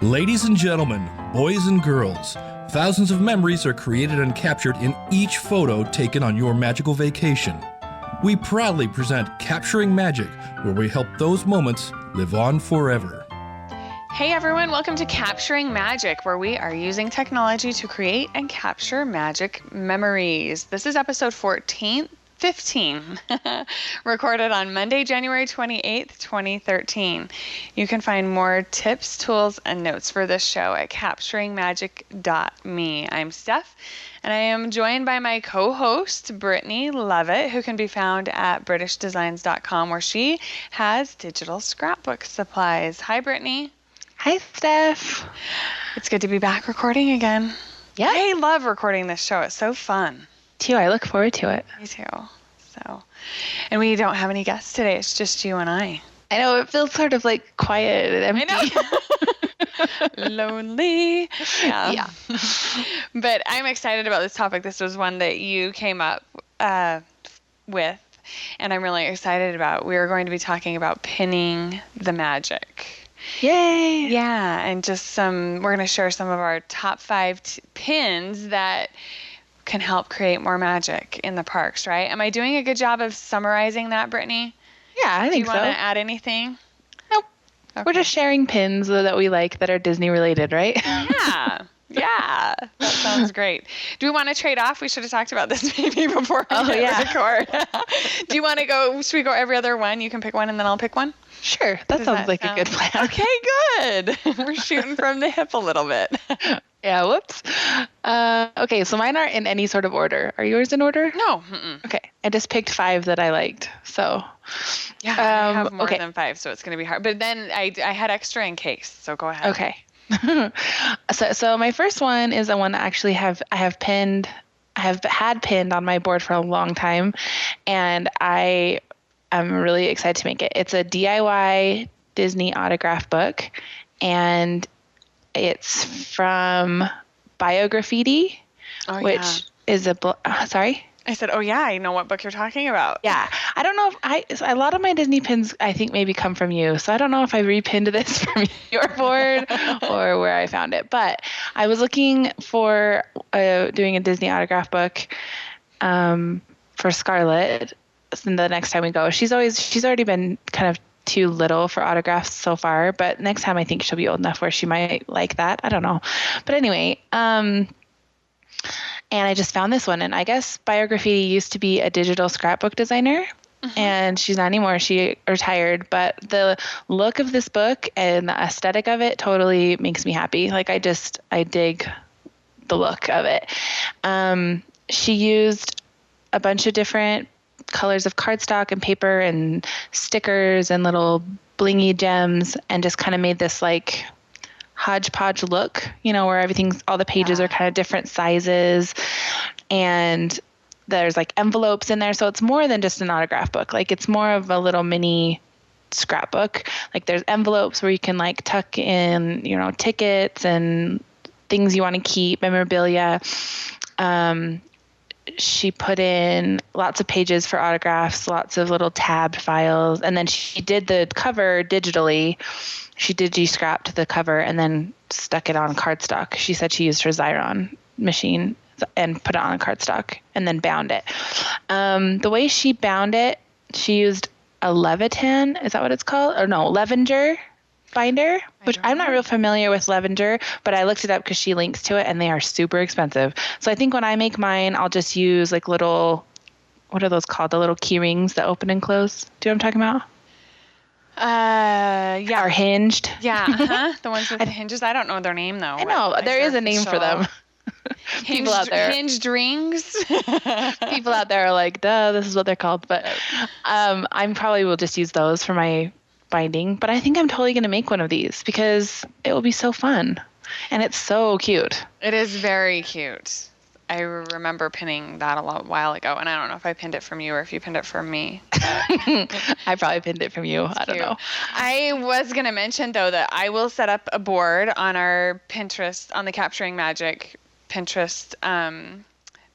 Ladies and gentlemen, boys and girls, thousands of memories are created and captured in each photo taken on your magical vacation. We proudly present Capturing Magic, where we help those moments live on forever. Hey everyone, welcome to Capturing Magic, where we are using technology to create and capture magic memories. This is episode 15, recorded on Monday, January 28th, 2013. You can find more tips, tools, and notes for this show at capturingmagic.me. I'm Steph, and I am joined by my co-host, Brittney Leavitt, who can be found at britishdesigns.com, where she has digital scrapbook supplies. Hi, Brittney. Hi, Steph. It's good to be back recording again. Yeah. I love recording this show. It's so fun. Too. I look forward to it. Me too. And we don't have any guests today. It's just you and I. I know, it feels sort of like quiet and empty. I know. Lonely. Yeah. But I'm excited about this topic. This was one that you came up with, and I'm really excited about. We are going to be talking about pinning the magic. Yay! Yeah, and we're going to share some of our top 5 pins that can help create more magic in the parks, right? Am I doing a good job of summarizing that, Brittney? Yeah, I think so. Do you want to add anything? Nope. Okay. We're just sharing pins that we like that are Disney related, right? Yeah, that sounds great. Do we want to trade off? We should have talked about this maybe before we record. Do you want to go, should we go every other one? You can pick one and then I'll pick one? Sure, that sounds like a good plan. Okay, good. We're shooting from the hip a little bit. Yeah, whoops. Okay, so mine aren't in any sort of order. Are yours in order? No. Okay, I just picked 5 that I liked, so. Yeah, I have more than 5, so it's going to be hard. But then I had extra in case, so go ahead. Okay. So my first one is the one that actually I have had pinned on my board for a long time, and I'm really excited to make it. It's a DIY Disney autograph book, and it's from Biograffiti, which is sorry? I said, oh yeah, I know what book you're talking about. Yeah. I don't know if a lot of my Disney pins, I think, maybe come from you. So I don't know if I repinned this from your board or where I found it. But I was looking for doing a Disney autograph book for Scarlett. And the next time we go, she's already been kind of too little for autographs so far. But next time I think she'll be old enough where she might like that. I don't know. But anyway, and I just found this one, and I guess Biograffiti used to be a digital scrapbook designer, and she's not anymore. She retired, but the look of this book and the aesthetic of it totally makes me happy. Like I dig the look of it. She used a bunch of different colors of cardstock and paper and stickers and little blingy gems, and just kind of made this like hodgepodge look, where all the pages are kind of different sizes, and there's like envelopes in there. So it's more than just an autograph book. Like it's more of a little mini scrapbook. Like there's envelopes where you can like tuck in, tickets and things you want to keep, memorabilia. She put in lots of pages for autographs, lots of little tabbed files. And then she did the cover digitally. She digi-scrapped the cover and then stuck it on cardstock. She said she used her Xyron machine and put it on cardstock and then bound it. The way she bound it, she used a Leviton. Is that what it's called? Or no, Levenger binder, which I'm not real familiar with Levenger, but I looked it up because she links to it, and they are super expensive. So I think when I make mine, I'll just use like little, what are those called? The little key rings that open and close. Do you know what I'm talking about? Yeah. Are hinged. Yeah. The ones with the hinges. I don't know their name though. I know. There is a name for them. People out there. Hinged rings. People out there are like, duh, this is what they're called. But I probably will just use those for my binding. But I think I'm totally going to make one of these because it will be so fun. And it's so cute. It is very cute. I remember pinning that a while ago, and I don't know if I pinned it from you or if you pinned it from me. I probably pinned it from you. I don't know. I was going to mention, though, that I will set up a board on our Pinterest, on the Capturing Magic Pinterest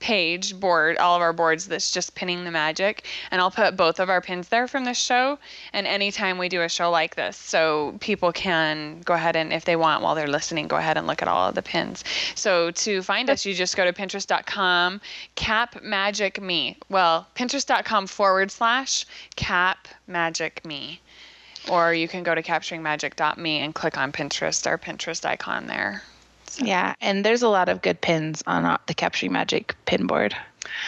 page board, all of our boards, that's just pinning the magic, and I'll put both of our pins there from this show, and anytime we do a show like this, so people can go ahead and, if they want while they're listening, go ahead and look at all of the pins. So to find us, you just go to pinterest.com capmagicme. Well, pinterest.com/capmagicme, or you can go to capturingmagic.me and click on Pinterest, our Pinterest icon there. So. Yeah, and there's a lot of good pins on the Capturing Magic pin board.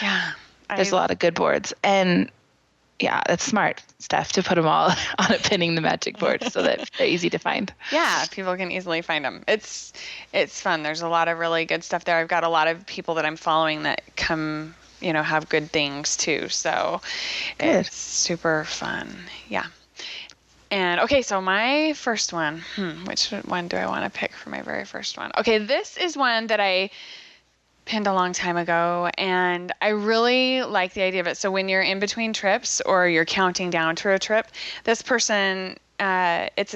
Yeah. There's a lot of good boards. And yeah, it's smart, Steph, to put them all on a pinning the magic board so that they're easy to find. Yeah, people can easily find them. It's fun. There's a lot of really good stuff there. I've got a lot of people that I'm following that come, have good things too. So good. It's super fun. Yeah. And okay, so my first one, which one do I want to pick for my very first one? Okay, this is one that I pinned a long time ago, and I really like the idea of it. So when you're in between trips or you're counting down to a trip, this person, it's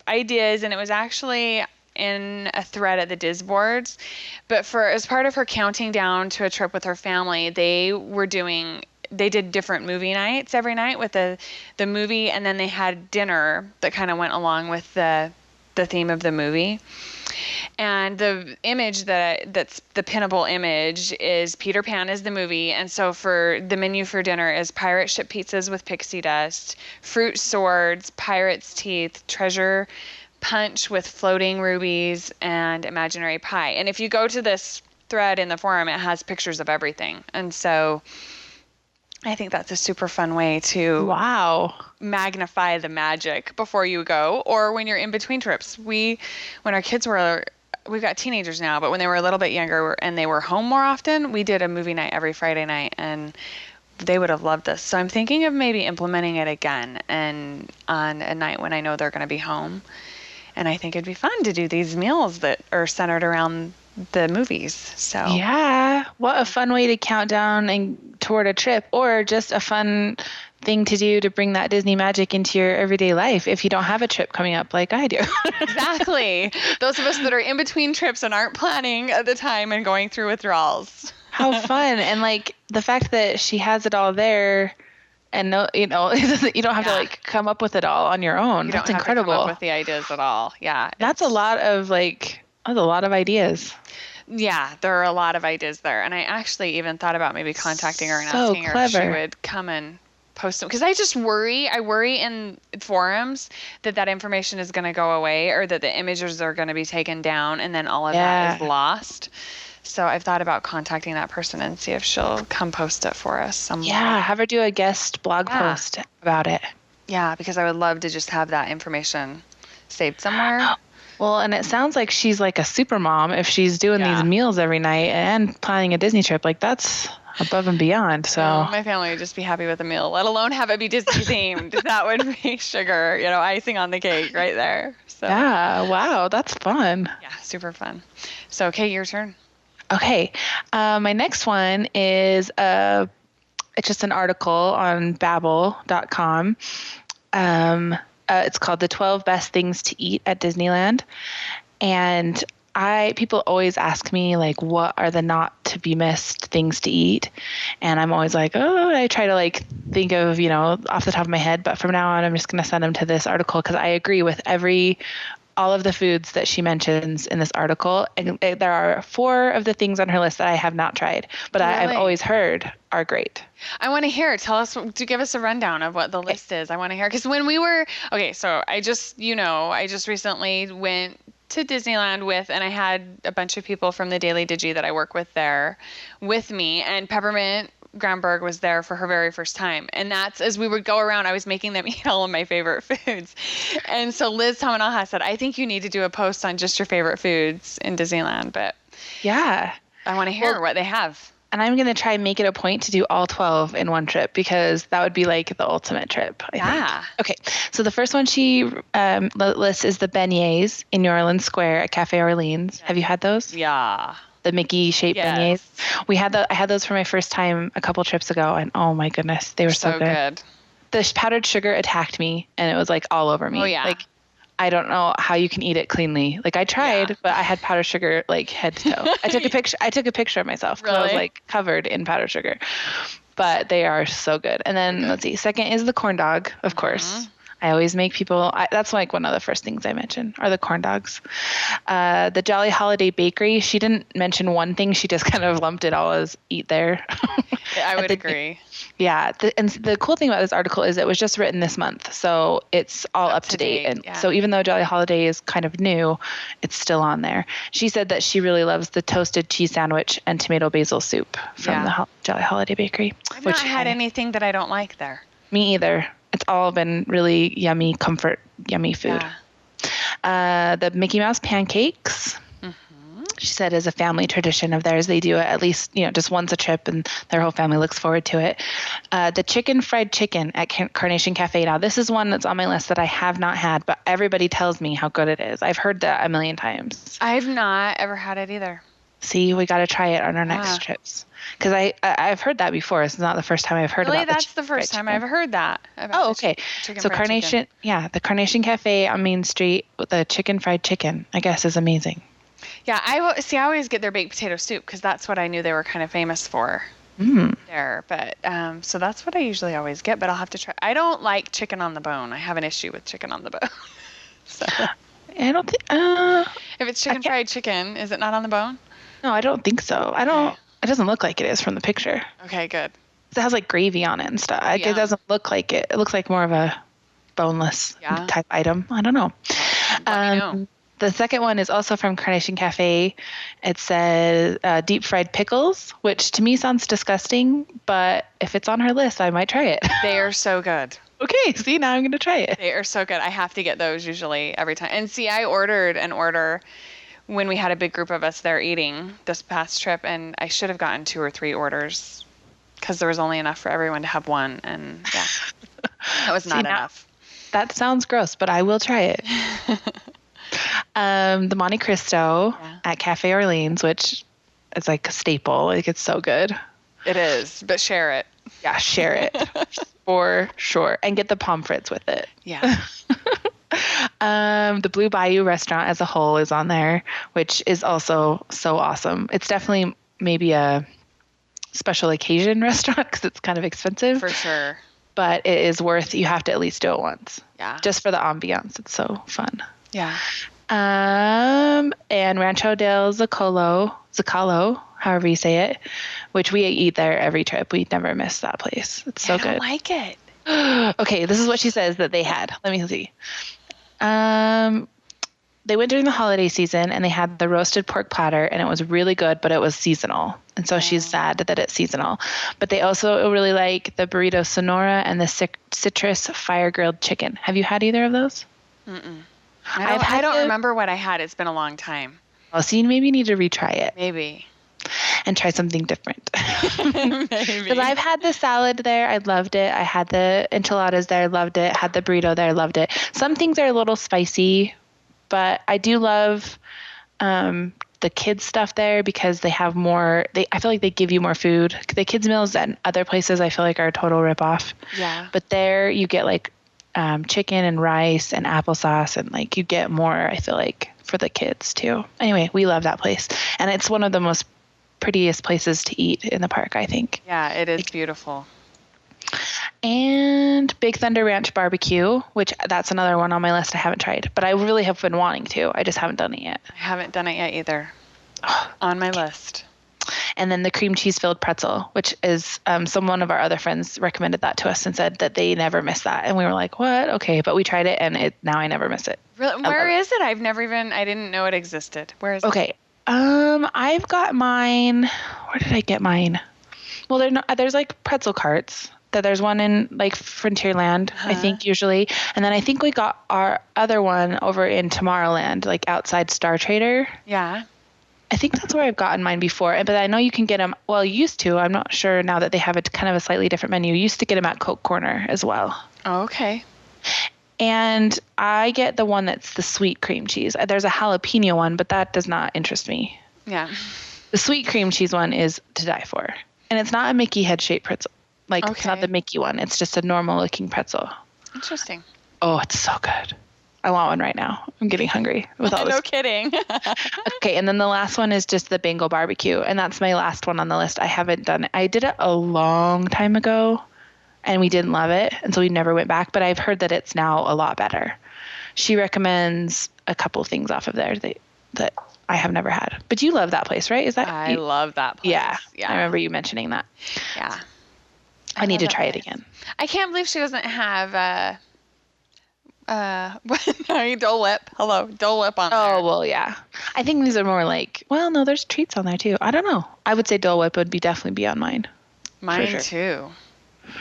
ideas, and it was actually in a thread at the Diz boards, but as part of her counting down to a trip with her family, they did different movie nights every night with the movie, and then they had dinner that kind of went along with the theme of the movie. And the image that's the pinnable image is Peter Pan is the movie, and so for the menu for dinner is pirate ship pizzas with pixie dust, fruit swords, pirate's teeth, treasure punch with floating rubies, and imaginary pie. And if you go to this thread in the forum, it has pictures of everything. And so I think that's a super fun way to magnify the magic before you go, or when you're in between trips. When our kids we've got teenagers now, but when they were a little bit younger and they were home more often, we did a movie night every Friday night, and they would have loved this. So I'm thinking of maybe implementing it again, and on a night when I know they're going to be home. And I think it'd be fun to do these meals that are centered around the movies. So yeah, what a fun way to count down and toward a trip, or just a fun thing to do to bring that Disney magic into your everyday life if you don't have a trip coming up like I do. Exactly. Those of us that are in between trips and aren't planning at the time and going through withdrawals. How fun. And like the fact that she has it all there, and you don't have to like come up with it all on your own. That's incredible. To come up with the ideas at all. Yeah. That's a lot of ideas. Yeah, there are a lot of ideas there. And I actually even thought about maybe contacting her and asking her if she would come and post them. Because I worry in forums that information is going to go away, or that the images are going to be taken down, and then all of that is lost. So I've thought about contacting that person and see if she'll come post it for us somewhere. Yeah, have her do a guest blog post about it. Yeah, because I would love to just have that information saved somewhere. Well, and it sounds like she's like a super mom if she's doing these meals every night and planning a Disney trip. Like, that's above and beyond. So my family would just be happy with a meal, let alone have it be Disney themed. That would be sugar, icing on the cake right there. So yeah, wow, that's fun. Yeah, super fun. So, okay, your turn. Okay, my next one is it's just an article on Babbel.com. It's called The 12 Best Things to Eat at Disneyland. And people always ask me, like, what are the not to be missed things to eat? And I'm always like, I try to like think of, off the top of my head. But from now on, I'm just going to send them to this article because I agree with all of the foods that she mentions in this article. And there are 4 of the things on her list that I have not tried, but really? I've always heard are great. I want to hear. Tell us, give us a rundown of what the list is. I want to hear. Because when we were, so I just recently went to Disneyland and I had a bunch of people from the Daily Digi that I work with there with me, and Peppermint Granberg was there for her very first time. And that's, as we would go around, I was making them eat all of my favorite foods. And so Liz Tamanalha said, I think you need to do a post on just your favorite foods in Disneyland. But yeah, I want to hear what they have. And I'm going to try and make it a point to do all 12 in one trip, because that would be like the ultimate trip, I think. Okay. So the first one she lists is the beignets in New Orleans Square at Cafe Orleans. Have you had those? Yeah. The Mickey-shaped beignets. I had those for my first time a couple trips ago, and oh my goodness, they were so good. The powdered sugar attacked me, and it was like all over me. Oh yeah. Like I don't know how you can eat it cleanly. Like I tried, but I had powdered sugar like head to toe. I took a picture of myself because I was like covered in powdered sugar. But they are so good. And then let's see. Second is the corn dog, of course. I always make people. That's like one of the first things I mention are the corn dogs. The Jolly Holiday Bakery. She didn't mention one thing. She just kind of lumped it all as eat there. I would agree. Yeah. And the cool thing about this article is it was just written this month. So it's all up to date. And so even though Jolly Holiday is kind of new, it's still on there. She said that she really loves the toasted cheese sandwich and tomato basil soup from the Jolly Holiday Bakery. I've not had anything that I don't like there. Me either. It's all been really yummy, yummy food. Yeah. The Mickey Mouse pancakes, she said, is a family tradition of theirs. They do it at least, just once a trip, and their whole family looks forward to it. The fried chicken at Carnation Cafe. Now, this is one that's on my list that I have not had, but everybody tells me how good it is. I've heard that a million times. I've not ever had it either. See, we got to try it on our next trips. Because I've heard that before. It's not the first time I've heard about it. Really? That's the first time I've heard that. Oh, okay. So Carnation, the Carnation Cafe on Main Street with the fried chicken, I guess, is amazing. Yeah, I always get their baked potato soup because that's what I knew they were kind of famous for there. But so that's what I usually always get, but I'll have to try. I don't like chicken on the bone. I have an issue with chicken on the bone. So I don't think... if it's fried chicken, is it not on the bone? No, I don't think so. I don't... It doesn't look like it is from the picture. Okay, good. It has like gravy on it and stuff. It doesn't look like it. It looks like more of a boneless type item. I don't know. Let me know. The second one is also from Carnation Cafe. It says deep fried pickles, which to me sounds disgusting, but if it's on her list, I might try it. They are so good. Okay, see, now I'm going to try it. They are so good. I have to get those usually every time. And see, I ordered an order when we had a big group of us there eating this past trip, and I should have gotten 2 or 3 orders because there was only enough for everyone to have one, and that was not enough. That sounds gross, but I will try it. The Monte Cristo at Cafe Orleans, which is like a staple. Like, it's so good. It is, but share it. Yeah, share it for sure, and get the pommes frites with it. Yeah. The Blue Bayou restaurant as a whole is on there, which is also so awesome. It's definitely maybe a special occasion restaurant because it's kind of expensive. For sure. But it is worth, you have to at least do it once. Yeah. Just for the ambiance. It's so fun. Yeah. And Rancho del Zocalo, however you say it, which we eat there every trip. We never miss that place. It's so good. I don't like it. Okay, this is what she says that they had. Let me see. They went during the holiday season and they had the roasted pork platter, and it was really good, but it was seasonal. And so she's sad that it's seasonal. But they also really like the burrito Sonora and the citrus fire grilled chicken. Have you had either of those? I don't remember what I had. It's been a long time. Well, so you maybe need to retry it. Maybe. And try something different. Maybe. Because I've had the salad there. I loved it. I had the enchiladas there. Loved it. Had the burrito there. Loved it. Some things are a little spicy, but I do love the kids stuff there because they have more. I feel like they give you more food. The kids meals at other places I feel like are a total ripoff. Yeah. But there you get like chicken and rice and applesauce, and like you get more, I feel like, for the kids too. Anyway, we love that place. And it's one of the most prettiest places to eat in the park, I think. Yeah, it is beautiful. And Big Thunder Ranch Barbecue, which that's another one on my list I haven't tried, but I really have been wanting to. I just haven't done it yet. I haven't done it yet either. On my list. And then the cream cheese filled pretzel, which is one of our other friends recommended that to us and said that they never miss that. And we were like, what? Okay. But we tried it, and now I never miss it. Really? Where is it? I didn't know it existed. Where is it? Okay. I've got mine. Where did I get mine? Well, there's like pretzel carts. There's one in like Frontierland, I think, usually. And then I think we got our other one over in Tomorrowland, like outside Star Trader. Yeah. I think that's where I've gotten mine before. But I know you can get them, well, you used to. I'm not sure now that they have kind of a slightly different menu. You used to get them at Coke Corner as well. Oh, okay. And I get the one that's the sweet cream cheese. There's a jalapeno one, but that does not interest me. Yeah. The sweet cream cheese one is to die for. And it's not a Mickey head-shaped pretzel. It's not the Mickey one. It's just a normal-looking pretzel. Interesting. Oh, it's so good. I want one right now. I'm getting hungry with all this. No kidding. Okay, and then the last one is just the Bengal barbecue, and that's my last one on the list. I haven't done it. I did it a long time ago, and we didn't love it, and so we never went back, but I've heard that it's now a lot better. She recommends a couple of things off of there that I have never had. But you love that place, right? I love that place. Yeah. I remember you mentioning that. Yeah. I need to try it again. I can't believe she doesn't have Dole Whip. Hello, Dole Whip on there. Oh, well, yeah. I think these are more like, well, no, there's treats on there too. I don't know. I would say Dole Whip would definitely be on mine. Mine too.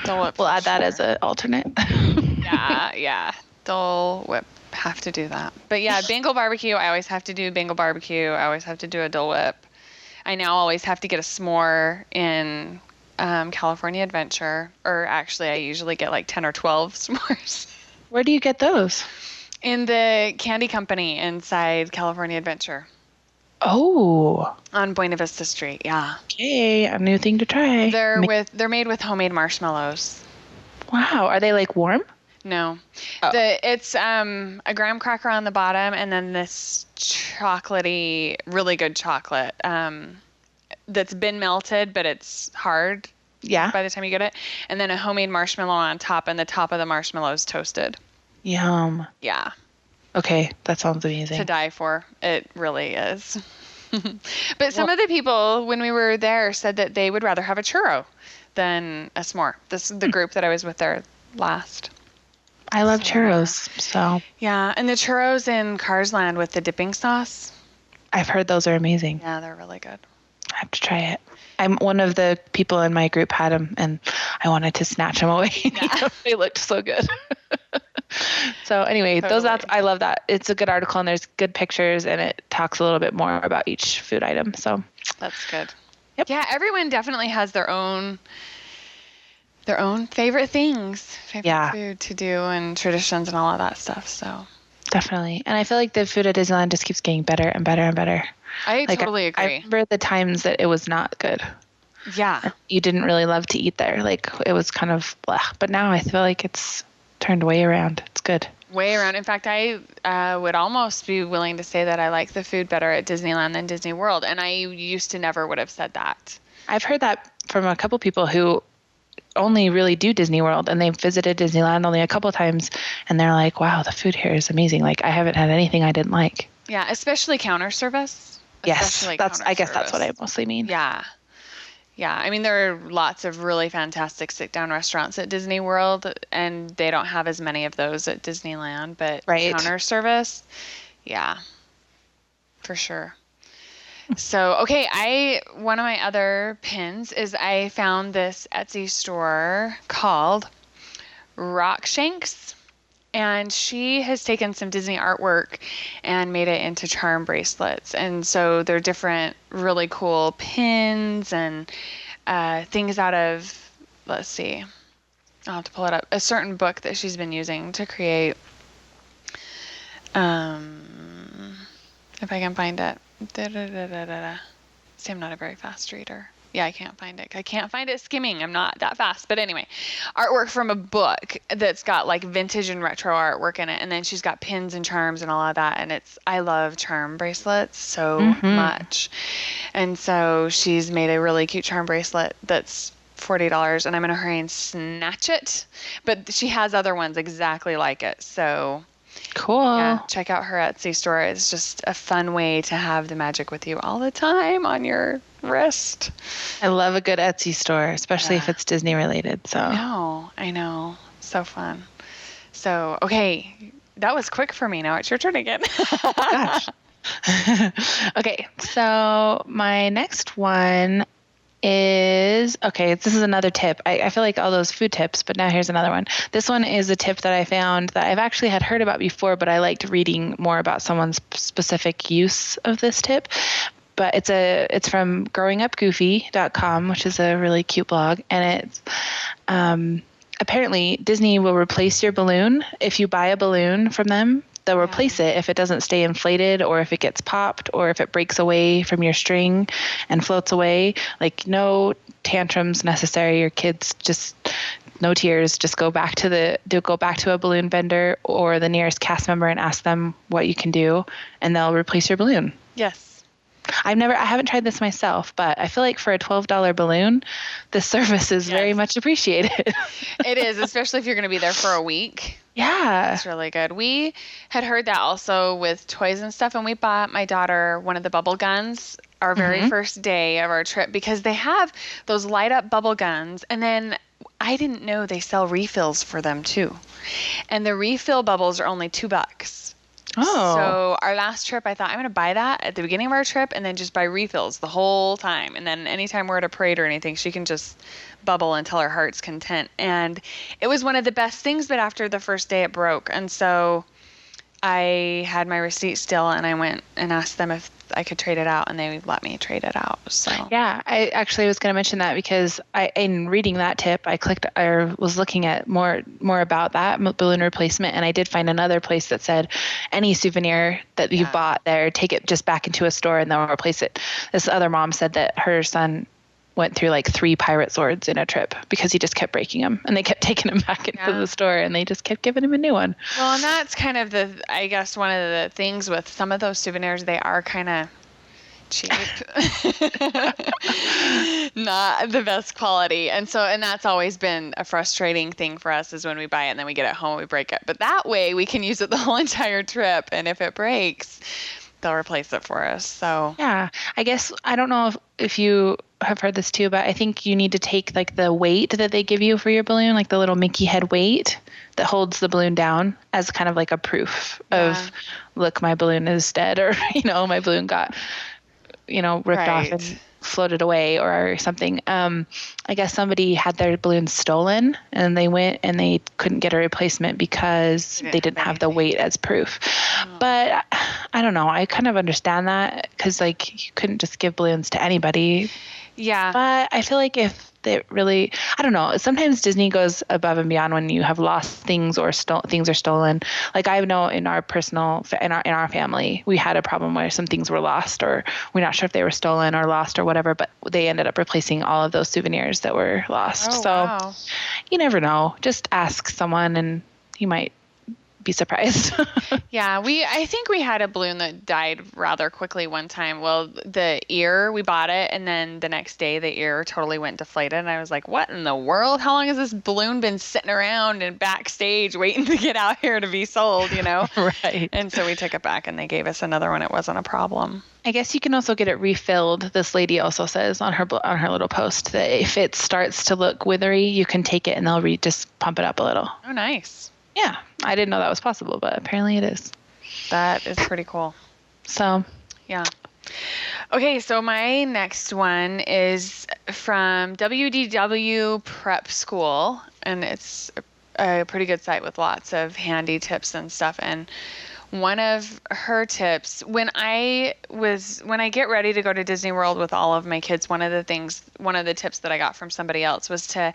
Dole Whip. We'll add that as an alternate. Yeah. Dole Whip. Have to do that. But yeah, Bengal barbecue. I always have to do Bengal barbecue. I always have to do a Dole Whip. I now always have to get a s'more in California Adventure. Or actually, I usually get like 10 or 12 s'mores. Where do you get those? In the candy company inside California Adventure. Oh. On Buena Vista Street, yeah. Okay, a new thing to try. They're made with homemade marshmallows. Wow, are they like warm? No. Oh. It's a graham cracker on the bottom and then this chocolatey, really good chocolate that's been melted, but it's hard by the time you get it. And then a homemade marshmallow on top, and the top of the marshmallow is toasted. Yum. Yeah. Okay, that sounds amazing. To die for. It really is. But some of the people, when we were there, said that they would rather have a churro than a s'more. This is the group that I was with there last. I love churros, so. Yeah, and the churros in Cars Land with the dipping sauce. I've heard those are amazing. Yeah, they're really good. I have to try it. I'm one of the people in my group had them, and I wanted to snatch them away. Yeah. They looked so good. So anyway, Totally. I love that. It's a good article, and there's good pictures, and it talks a little bit more about each food item. So that's good. Yep. Yeah, everyone definitely has their own favorite things, food to do, and traditions and all of that stuff. So definitely. And I feel like the food at Disneyland just keeps getting better and better and better. I totally agree. I remember the times that it was not good. Yeah. You didn't really love to eat there. Like, it was kind of blah. But now I feel like it's turned way around. It's good. Way around. In fact, I would almost be willing to say that I like the food better at Disneyland than Disney World. And I used to never would have said that. I've heard that from a couple people who only really do Disney World, and they've visited Disneyland only a couple times, and they're like, wow, the food here is amazing. Like, I haven't had anything I didn't like. Yeah, especially counter service. Yes, I guess that's what I mostly mean. Yeah. Yeah, I mean, there are lots of really fantastic sit-down restaurants at Disney World, and they don't have as many of those at Disneyland, but counter service, yeah, for sure. So, okay, one of my other pins is I found this Etsy store called Rockshanks, and she has taken some Disney artwork and made it into charm bracelets. And so they're different really cool pins and things out of, let's see, I'll have to pull it up, a certain book that she's been using to create, if I can find it. See, I'm not a very fast reader. Yeah, I can't find it. I can't find it skimming. I'm not that fast. But anyway, artwork from a book that's got like vintage and retro artwork in it. And then she's got pins and charms and all of that. And I love charm bracelets so much. And so she's made a really cute charm bracelet that's $40. And I'm in a hurry and snatch it. But she has other ones exactly like it. So cool. Yeah, check out her Etsy store. It's just a fun way to have the magic with you all the time on your wrist. I love a good Etsy store, especially if it's Disney related. So I know. So fun. So, okay, that was quick for me. Now it's your turn again. Gosh. Okay, so my next one is, this is another tip. I feel like all those food tips, but now here's another one. This one is a tip that I found that I've actually had heard about before, but I liked reading more about someone's specific use of this tip. But it's from growingupgoofy.com, which is a really cute blog, and it's apparently Disney will replace your balloon if you buy a balloon from them. They'll replace it if it doesn't stay inflated, or if it gets popped, or if it breaks away from your string and floats away. Like, no tantrums necessary. Your kids just no tears. Just go back to a balloon vendor or the nearest cast member and ask them what you can do, and they'll replace your balloon. Yes. I haven't tried this myself, but I feel like for a $12 balloon, this service is very much appreciated. It is, especially if you're going to be there for a week. Yeah. It's really good. We had heard that also with toys and stuff, and we bought my daughter one of the bubble guns our very first day of our trip, because they have those light up bubble guns, and then I didn't know they sell refills for them too. And the refill bubbles are only $2. Oh. So our last trip, I thought I'm going to buy that at the beginning of our trip and then just buy refills the whole time. And then anytime we're at a parade or anything, she can just bubble until her heart's content. And it was one of the best things, but after the first day it broke. And so I had my receipt still, and I went and asked them if I could trade it out, and they let me trade it out. So yeah, I actually was going to mention that, because in reading that tip, I was looking at more about that balloon replacement, and I did find another place that said any souvenir that you bought there, take it just back into a store and they'll replace it. This other mom said that her son went through like 3 pirate swords in a trip because he just kept breaking them, and they kept taking him back into the store, and they just kept giving him a new one. Well, and that's kind of I guess one of the things with some of those souvenirs, they are kind of cheap, not the best quality. And that's always been a frustrating thing for us, is when we buy it and then we get it home, we break it. But that way we can use it the whole entire trip. And if it breaks, they'll replace it for us. So yeah, I guess, I don't know if you have heard this too, but I think you need to take like the weight that they give you for your balloon, like the little Mickey head weight that holds the balloon down, as kind of like a proof of, look, my balloon is dead, or, my balloon got, ripped off and floated away or something. I guess somebody had their balloon stolen, and they went and they couldn't get a replacement because they didn't have the weight as proof. But I don't know. I kind of understand that, because like you couldn't just give balloons to anybody. Yeah. But I feel like if they really, I don't know, sometimes Disney goes above and beyond when you have lost things or things are stolen. Like I know in our family, we had a problem where some things were lost, or we're not sure if they were stolen or lost or whatever, but they ended up replacing all of those souvenirs that were lost. So you never know. Just ask someone and you might be surprised. Yeah, I think we had a balloon that died rather quickly one time. Well, the ear, we bought it, and then the next day the ear totally went deflated, and I was like, what in the world? How long has this balloon been sitting around and backstage waiting to get out here to be sold, Right. And so we took it back, and they gave us another one. It wasn't a problem. I guess you can also get it refilled. This lady also says on her little post that if it starts to look withery, you can take it and they'll just pump it up a little. Oh, nice. Yeah, I didn't know that was possible, but apparently it is. That is pretty cool. So, yeah. Okay, so my next one is from WDW Prep School, and it's a pretty good site with lots of handy tips and stuff. And one of her tips, when I get ready to go to Disney World with all of my kids, one of the tips that I got from somebody else was to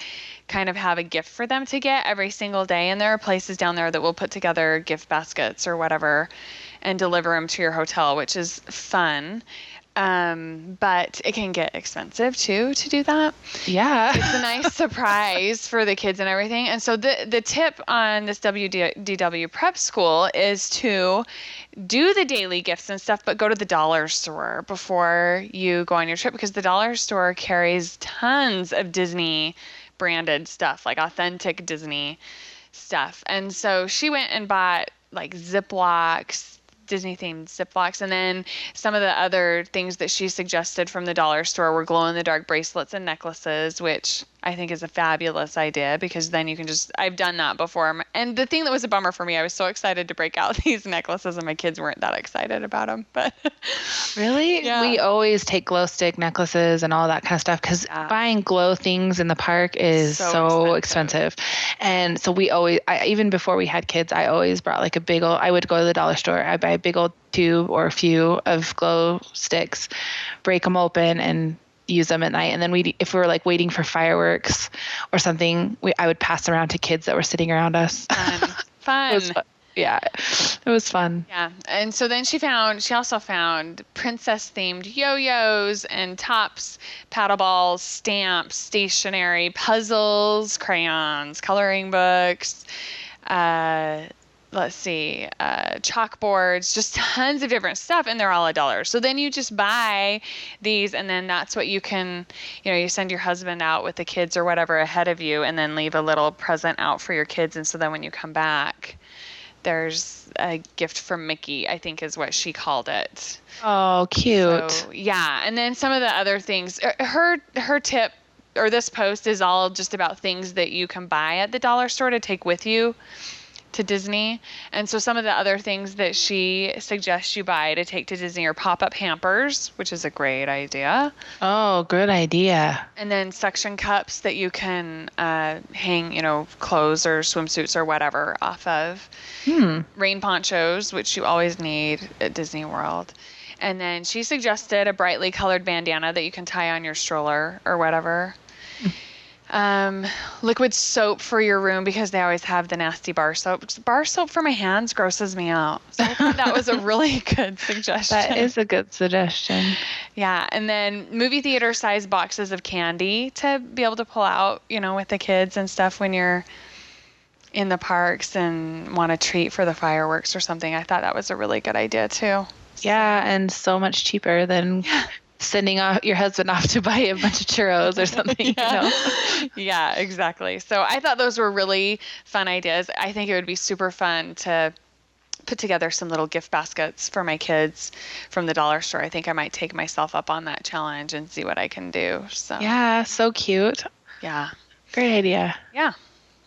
kind of have a gift for them to get every single day. And there are places down there that will put together gift baskets or whatever and deliver them to your hotel, which is fun. But it can get expensive too to do that. Yeah. It's a nice surprise for the kids and everything. And so the tip on this WDW Prep School is to do the daily gifts and stuff, but go to the dollar store before you go on your trip, because the dollar store carries tons of Disney branded stuff, like authentic Disney stuff. And so she went and bought like Ziplocs, Disney-themed Ziplocs, and then some of the other things that she suggested from the dollar store were glow-in-the-dark bracelets and necklaces, which I think is a fabulous idea, because then you can I've done that before. And the thing that was a bummer for me, I was so excited to break out these necklaces, and my kids weren't that excited about them. But really? Yeah. We always take glow stick necklaces and all that kind of stuff, because buying glow things in the park is so expensive. And so we always, even before we had kids, I always brought like I would go to the dollar store, I'd buy a big old tube or a few of glow sticks, break them open and use them at night. And then if we were like waiting for fireworks or something, I would pass them around to kids that were sitting around us. Fun. Yeah, it was fun. Yeah. And so then she also found princess themed yo-yos and tops, paddle balls, stamps, stationery, puzzles, crayons, coloring books, chalkboards, just tons of different stuff, and they're all $1. So then you just buy these, and then that's what you can, you send your husband out with the kids or whatever ahead of you, and then leave a little present out for your kids. And so then when you come back, there's a gift from Mickey, I think is what she called it. Oh, cute. So, yeah. And then some of the other things, her tip, or this post, is all just about things that you can buy at the dollar store to take with you to Disney. And so some of the other things that she suggests you buy to take to Disney are pop-up hampers, which is a great idea. Oh, good idea. And then suction cups that you can hang, clothes or swimsuits or whatever off of. Rain ponchos, which you always need at Disney World. And then she suggested a brightly colored bandana that you can tie on your stroller or whatever. Liquid soap for your room, because they always have the nasty bar soap. Bar soap for my hands grosses me out. So I thought that was a really good suggestion. That is a good suggestion. Yeah. And then movie theater size boxes of candy to be able to pull out, with the kids and stuff when you're in the parks and want a treat for the fireworks or something. I thought that was a really good idea too. Yeah. And so much cheaper than sending your husband off to buy a bunch of churros or something. Yeah, exactly. So I thought those were really fun ideas. I think it would be super fun to put together some little gift baskets for my kids from the dollar store. I think I might take myself up on that challenge and see what I can do. So yeah, so cute. Yeah. Great idea. Yeah.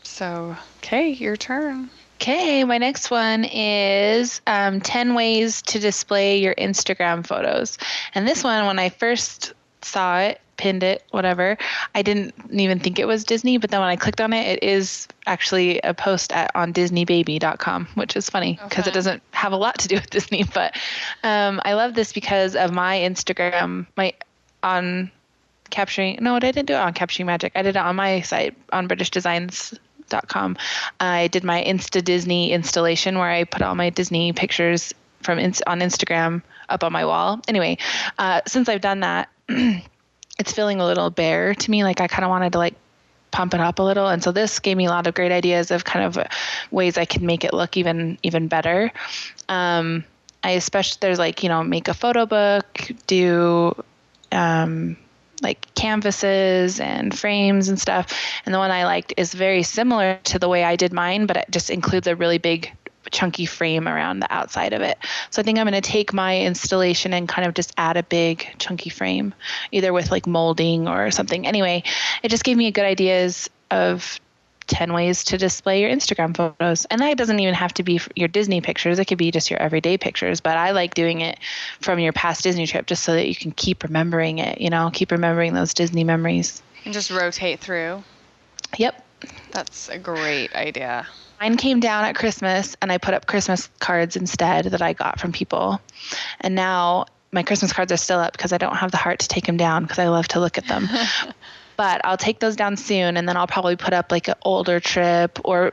So, okay, your turn. Okay, my next one is 10 ways to display your Instagram photos. And this one, when I first saw it, pinned it, whatever, I didn't even think it was Disney. But then when I clicked on it, it is actually a post on DisneyBaby.com, which is funny because it doesn't have a lot to do with Disney. But I love this because of my Instagram, I didn't do it on Capturing Magic. I did it on my site on BritishDesigns.com. I did my Insta Disney installation where I put all my Disney pictures on Instagram up on my wall. Anyway, since I've done that, it's feeling a little bare to me. Like I kind of wanted to pump it up a little. And so this gave me a lot of great ideas of kind of ways I could make it look even better. There's make a photo book, do, canvases and frames and stuff. And the one I liked is very similar to the way I did mine, but it just includes a really big chunky frame around the outside of it. So I think I'm going to take my installation and kind of just add a big chunky frame, either with molding or something. Anyway, it just gave me good ideas of 10 ways to display your Instagram photos. And that doesn't even have to be your Disney pictures. It could be just your everyday pictures. But I like doing it from your past Disney trip just so that you can keep remembering it, keep remembering those Disney memories. And just rotate through. Yep. That's a great idea. Mine came down at Christmas, and I put up Christmas cards instead that I got from people. And now my Christmas cards are still up because I don't have the heart to take them down because I love to look at them. But I'll take those down soon, and then I'll probably put up an older trip or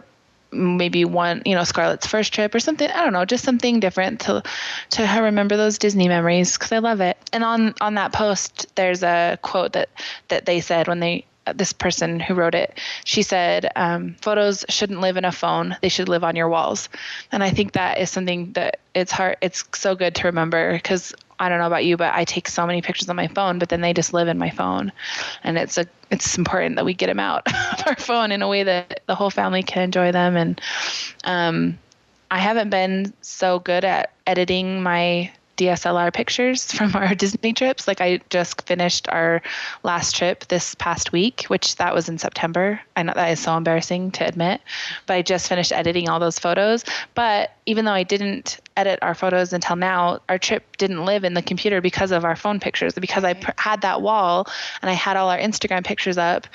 maybe one, Scarlett's first trip or something. I don't know, just something different to remember those Disney memories because I love it. And on that post, there's a quote that they said when this person who wrote it, she said, photos shouldn't live in a phone. They should live on your walls. And I think that is something that it's so good to remember because I don't know about you, but I take so many pictures on my phone, but then they just live in my phone. And it's important that we get them out of our phone in a way that the whole family can enjoy them. And I haven't been so good at editing my DSLR pictures from our Disney trips. I just finished our last trip this past week, which that was in September. I know that is so embarrassing to admit, but I just finished editing all those photos. But even though I didn't edit our photos until now, our trip didn't live in the computer because of our phone pictures. Because I had that wall and I had all our Instagram pictures up,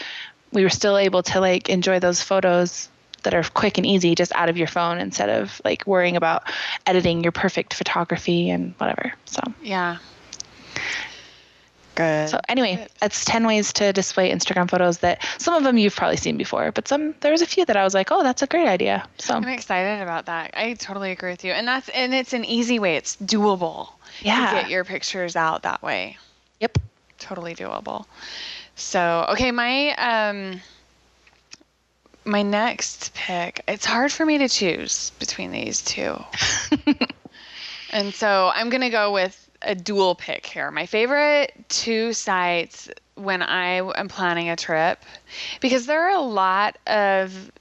we were still able to enjoy those photos that are quick and easy just out of your phone instead of worrying about editing your perfect photography and whatever. So yeah. Good. So anyway, that's 10 ways to display Instagram photos that some of them you've probably seen before, but there was a few that I was like, oh, that's a great idea. So I'm excited about that. I totally agree with you. And it's an easy way. It's doable to get your pictures out that way. Yep. Totally doable. So, okay, my next pick, it's hard for me to choose between these two. And so I'm going to go with a dual pick here. My favorite two sites when I am planning a trip, because there are a lot of,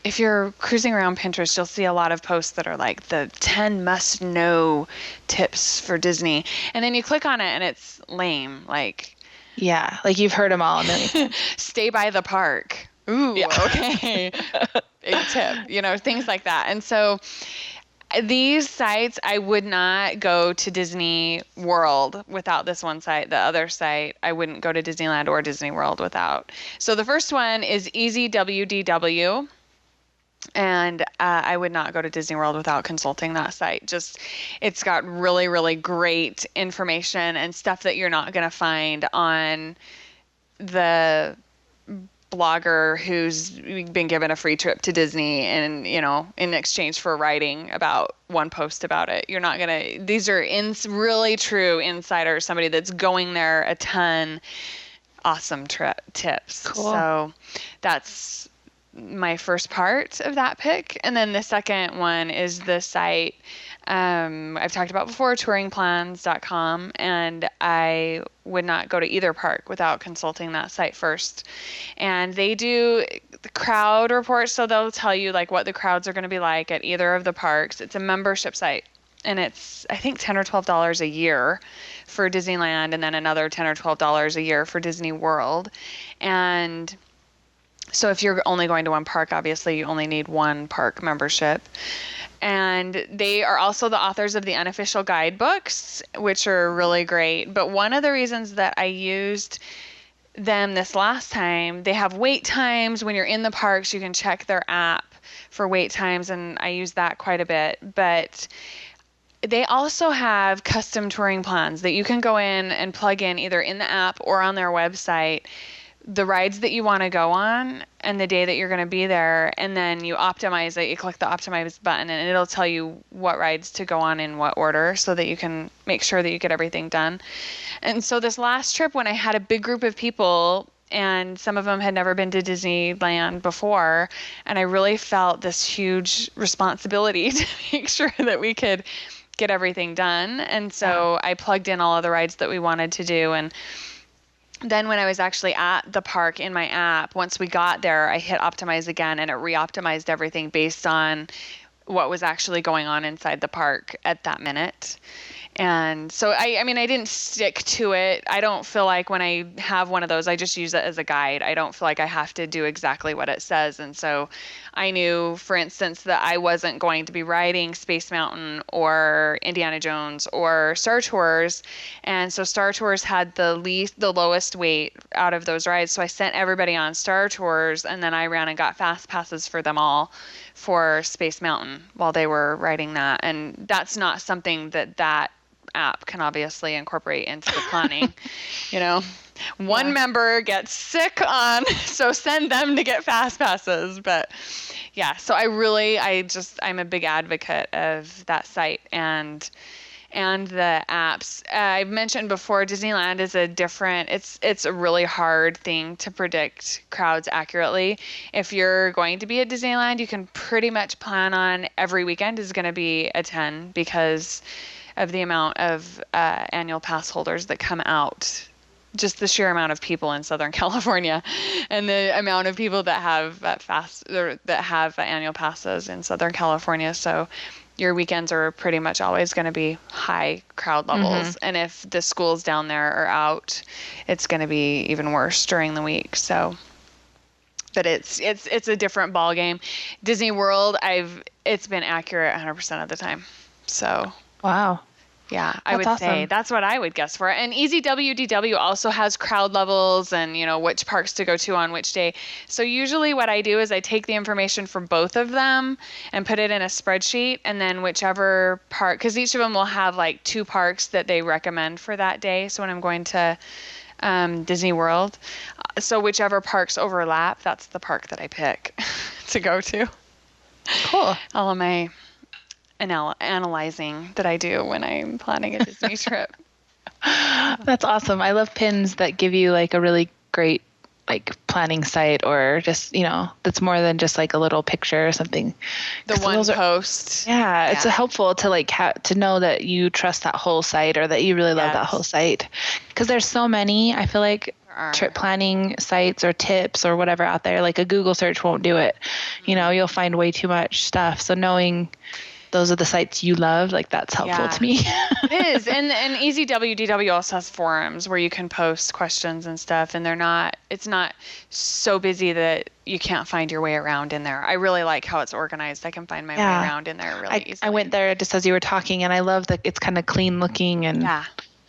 if you're cruising around Pinterest, you'll see a lot of posts that are like the 10 must-know tips for Disney. And then you click on it and it's lame. Like, yeah, like you've heard them all a million times. Stay by the park. Ooh, okay. Big tip, things like that. And so these sites, I would not go to Disney World without this one site. The other site, I wouldn't go to Disneyland or Disney World without. So the first one is EasyWDW. And I would not go to Disney World without consulting that site. It's got really, really great information and stuff that you're not going to find on the blogger who's been given a free trip to Disney and, in exchange for writing about one post about it. You're not going to, these are really true insiders, somebody that's going there a ton. Awesome tips. Cool. So that's my first part of that pick. And then the second one is the site I've talked about before, touringplans.com, and I would not go to either park without consulting that site first. And they do the crowd reports, so they'll tell you like what the crowds are going to be like at either of the parks. It's a membership site, and it's I think $10 or $12 a year for Disneyland, and then another $10 or $12 a year for Disney World. And so if you're only going to one park, obviously you only need one park membership. And they are also the authors of the unofficial guidebooks, which are really great. But one of the reasons that I used them this last time, they have wait times. When you're in the parks, you can check their app for wait times, and I use that quite a bit. But they also have custom touring plans that you can go in and plug in either in the app or on their website, the rides that you want to go on and the day that you're going to be there, and then you optimize it. You click the optimize button and it'll tell you what rides to go on in what order so that you can make sure that you get everything done. And so this last trip, when I had a big group of people and some of them had never been to Disneyland before, and I really felt this huge responsibility to make sure that we could get everything done. And so I plugged in all of the rides that we wanted to do. And then when I was actually at the park in my app, once we got there, I hit optimize again, and it re-optimized everything based on what was actually going on inside the park at that minute. And so, I mean, I didn't stick to it. I don't feel like when I have one of those, I just use it as a guide. I don't feel like I have to do exactly what it says. And so I knew, for instance, that I wasn't going to be riding Space Mountain or Indiana Jones or Star Tours. And so Star Tours had the lowest weight out of those rides. So I sent everybody on Star Tours, and then I ran and got fast passes for them all for Space Mountain while they were riding that. And that's not something that app can obviously incorporate into the planning. One member gets sick on, so send them to get fast passes. But yeah, so I'm a big advocate of that site and the apps. I've mentioned before, Disneyland is it's a really hard thing to predict crowds accurately. If you're going to be at Disneyland, you can pretty much plan on every weekend is going to be a 10 because of the amount of annual pass holders that come out, just the sheer amount of people in Southern California, and the amount of people that have annual passes in Southern California. So your weekends are pretty much always going to be high crowd levels. Mm-hmm. And if the schools down there are out, it's going to be even worse during the week. So, but it's a different ball game. Disney World, it's been accurate 100% of the time. So. Wow. Yeah, I would say that's what I would guess for. And EasyWDW also has crowd levels and, which parks to go to on which day. So usually what I do is I take the information from both of them and put it in a spreadsheet, and then whichever park, because each of them will have like 2 parks that they recommend for that day. So when I'm going to Disney World, so whichever parks overlap, that's the park that I pick to go to. Cool. All of my analyzing that I do when I'm planning a Disney trip. That's awesome. I love pins that give you like a really great like planning site, or just, that's more than just like a little picture or something. The one post. Yeah, it's helpful to like to know that you trust that whole site, or that you really love that whole site. Because there's so many, I feel like, trip planning sites or tips or whatever out there. Like a Google search won't do it. You'll find way too much stuff. So knowing those are the sites you love, like that's helpful to me. It is. And EasyWDW also has forums where you can post questions and stuff, and it's not so busy that you can't find your way around in there. I really like how it's organized. I can find my way around in there really easily. I went there just as you were talking, and I love that it's kind of clean looking and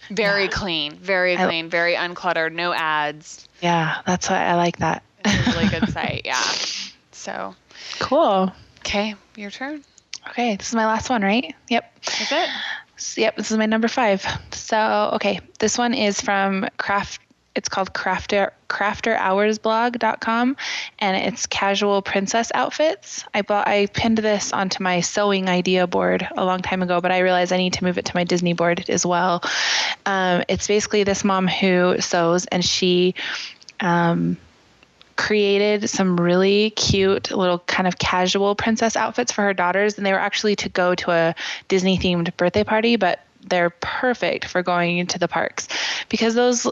very clean, very uncluttered, no ads. Yeah, that's why I like that. It's a really good site. Yeah. So cool. Okay, your turn. Okay, this is my last one, right? Yep. Is it? Yep, this is my number 5. So, okay, this one is from it's called crafterhoursblog.com, and it's casual princess outfits. I pinned this onto my sewing idea board a long time ago, but I realized I need to move it to my Disney board as well. It's basically this mom who sews, and she created some really cute little kind of casual princess outfits for her daughters, and they were actually to go to a Disney themed birthday party, but they're perfect for going into the parks because those,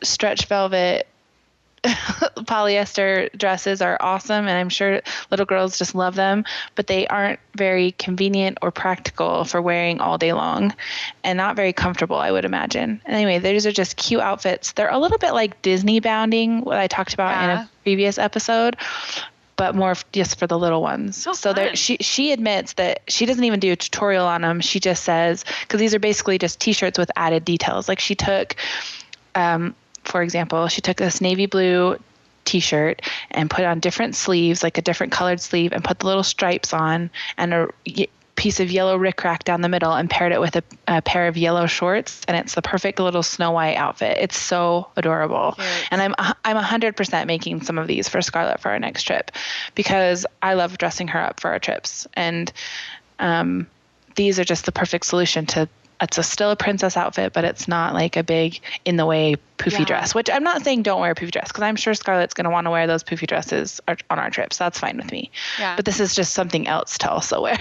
stretch velvet polyester dresses are awesome, and I'm sure little girls just love them, but they aren't very convenient or practical for wearing all day long, and not very comfortable, I would imagine. Anyway, these are just cute outfits. They're a little bit like Disney bounding, what I talked about in a previous episode, but more just for the little ones. So she admits that she doesn't even do a tutorial on them. She just says, because these are basically just t-shirts with added details. Like she took, for example, she took this navy blue t-shirt and put on different sleeves, like a different colored sleeve, and put the little stripes on and a piece of yellow rickrack down the middle, and paired it with a pair of yellow shorts, and it's the perfect little Snow White outfit. It's so adorable. Cute. And I'm 100% making some of these for Scarlett for our next trip, because I love dressing her up for our trips. And these are just the perfect solution to. It's still a princess outfit, but it's not like a big in the way poofy dress, which I'm not saying don't wear a poofy dress, because I'm sure Scarlett's going to want to wear those poofy dresses on our trips. That's fine with me. Yeah. But this is just something else to also wear.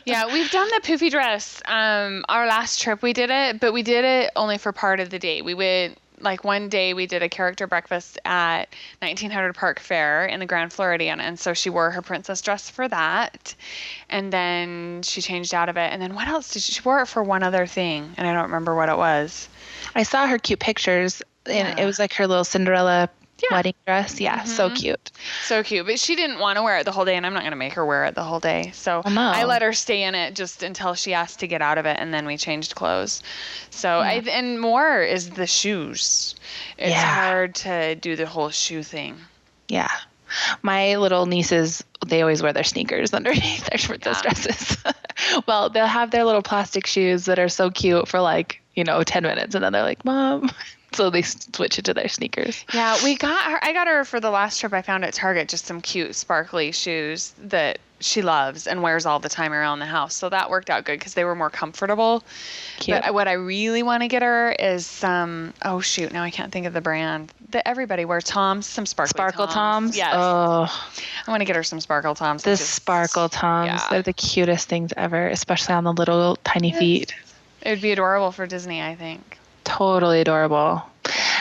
Yeah, we've done the poofy dress. Our last trip we did it, but we did it only for part of the day. We went, like one day we did a character breakfast at 1900 Park Fair in the Grand Floridian, and so she wore her princess dress for that, and then she changed out of it, and then what else did she wore it for one other thing, and I don't remember what it was. I saw her cute pictures, and it was like her little Cinderella wedding dress. Yeah, so cute. So cute. But she didn't want to wear it the whole day, and I'm not going to make her wear it the whole day. So I let her stay in it just until she asked to get out of it, and then we changed clothes. So and more is the shoes. It's hard to do the whole shoe thing. Yeah. My little nieces, they always wear their sneakers underneath their princess dresses. Well, they'll have their little plastic shoes that are so cute for 10 minutes, and then they're like, Mom. So they switch it to their sneakers. Yeah, I got her for the last trip I found at Target, just some cute sparkly shoes that she loves and wears all the time around the house. So that worked out good because they were more comfortable. Cute. But what I really want to get her is some, now I can't think of the brand that everybody wears. Toms, some Sparkle Toms. Yes. Oh. I want to get her some Sparkle Toms. The Sparkle Toms, they're the cutest things ever, especially on the little tiny feet. It would be adorable for Disney, I think. Totally adorable.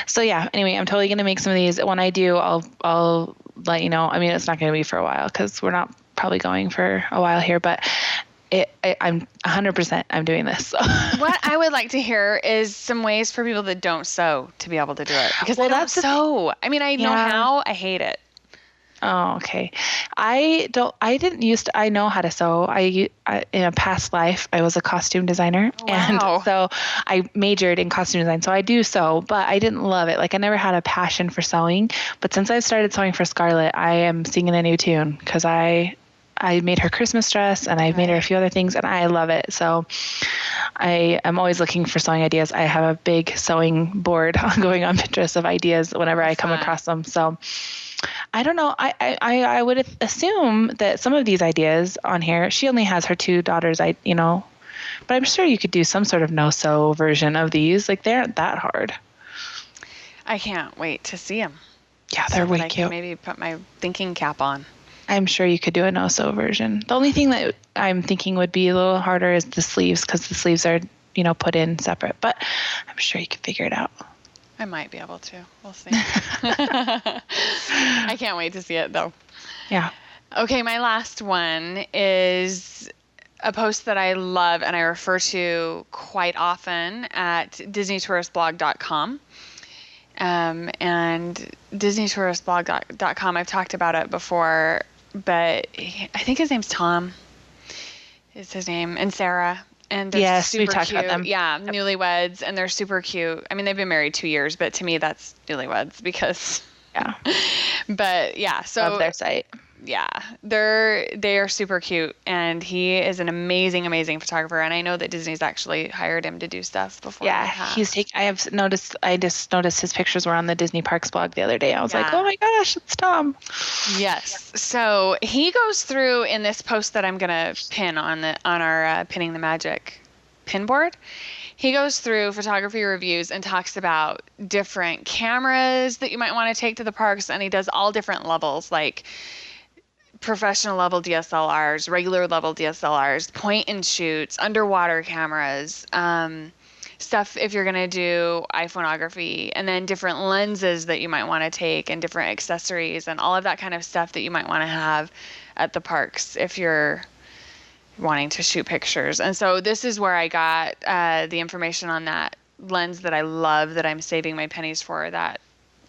So anyway, I'm totally going to make some of these. When I do, I'll let you know. I mean, it's not going to be for a while because we're not probably going for a while here, but I'm 100% I'm doing this. So. What I would like to hear is some ways for people that don't sew to be able to do it. Because I don't sew. I mean, I know how. I hate it. Oh, okay. I know how to sew. I in a past life, I was a costume designer. Oh, wow. And so I majored in costume design. So I do sew, but I didn't love it. Like I never had a passion for sewing, but since I started sewing for Scarlett, I am singing a new tune because I made her Christmas dress and I've made her a few other things and I love it. So I am always looking for sewing ideas. I have a big sewing board going on Pinterest of ideas whenever I come across them. So I don't know. I would assume that some of these ideas on here, she only has her 2 daughters, but I'm sure you could do some sort of no-sew version of these. Like they aren't that hard. I can't wait to see them. Yeah, they're way cute. I can maybe put my thinking cap on. I'm sure you could do a no-sew version. The only thing that I'm thinking would be a little harder is the sleeves because the sleeves are, put in separate. But I'm sure you could figure it out. I might be able to. We'll see. I can't wait to see it, though. Yeah. Okay, my last one is a post that I love and I refer to quite often at DisneyTouristBlog.com. And DisneyTouristBlog.com, I've talked about it before, but I think his name's Tom is his name, and Sarah. And they're super we've talked cute. about them. Yeah, newlyweds, and they're super cute. I mean, they've been married 2 years, but to me, that's newlyweds because. Yeah. But yeah, so. Love their site. Yeah, they are super cute, and he is an amazing, amazing photographer. And I know that Disney's actually hired him to do stuff before. Yeah, I just noticed his pictures were on the Disney Parks blog the other day. I was like, oh my gosh, it's Tom. Yes. So he goes through in this post that I'm gonna pin on our Pinning the Magic pinboard. He goes through photography reviews and talks about different cameras that you might want to take to the parks, and he does all different levels, like professional level DSLRs, regular level DSLRs, point and shoots, underwater cameras, stuff if you're going to do iPhoneography, and then different lenses that you might want to take and different accessories and all of that kind of stuff that you might want to have at the parks if you're wanting to shoot pictures. And so this is where I got the information on that lens that I love that I'm saving my pennies for, that